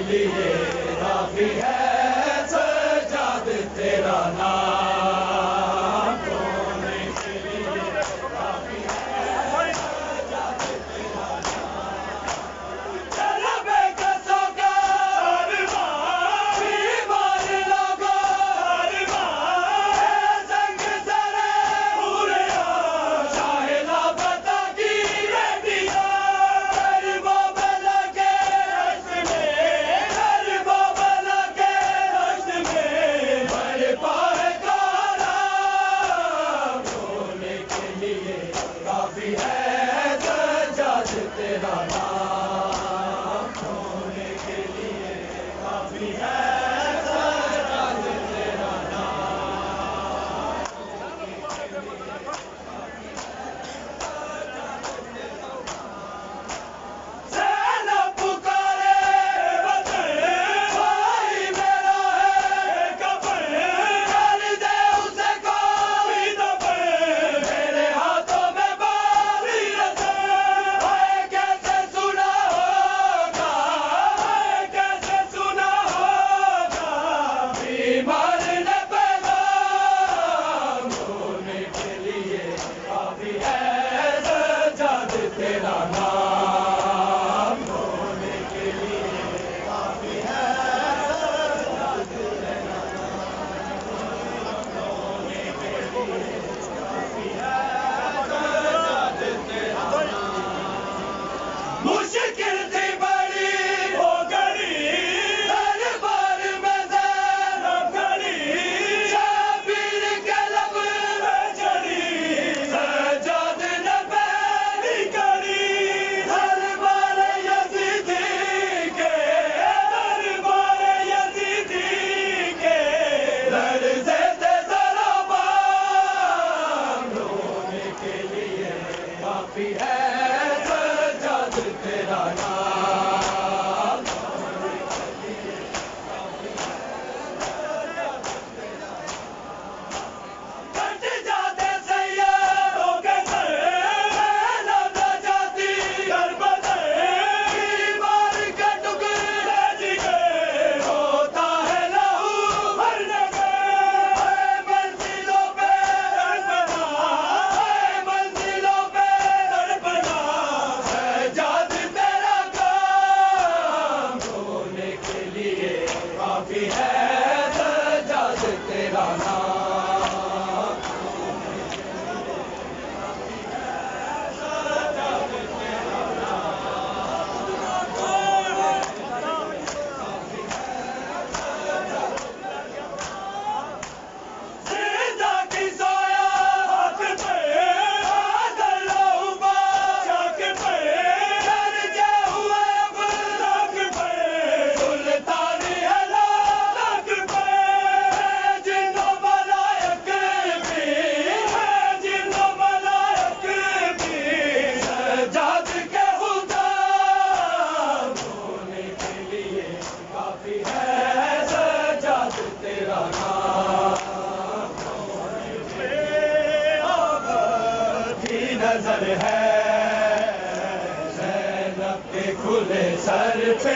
لیے کافی ہے سجاد تیرا نام دھونے کے لیے کافی ہے سجاد تیرا نام طلب کسوں کا ارمان بیمار لوگوں ارمان ہے سنگ سرے پورے شاہ لاپتہ کی ریڈیو غریبوں میں لگے رشت میں غریبوں میں لگے رشت میں بڑے پائے کارا دھونے کے لیے کافی ہے سجاد تیرا نام دھونے کے لیے کافی ہے سجاد تیرا نام سیلاب پکارے وطن بھائی میرا ہے کفن کر دے اسے کوئی دفن میرے ہاتھوں میں باری رسن ہے کیسے سنا ہوگا ہے کیسے سنا ہوگا بیمار نے پیغام دھونے کے لیے کافی ہے سجاد تیرا نام دھونے کے لیے کافی ہے سجاد تیرا نام دھونے کے لیے کافی ہے سجاد تیرا نام مشکل تھی بڑی ہو گئی دربار میں زینب کھڑی شبیر کے لب میں چڑھی سجاد نے پیری کری دربار یزیدی کے دربار یزیدی کے لرزے تھے ذرا بام دھونے کے لیے کافی ہے سجاد تیرا نام کٹ جاتے سیاروں کے سر میں نہ جاتی گھر بدر بیمار کے ٹکڑے جگر ہوتا ہے لہو ہر جگہ ہے منزلوں پہ تڑپنا ہے منزلوں پہ تڑپنا سجاد تیرا کام دھونے کے لیے کافی ہے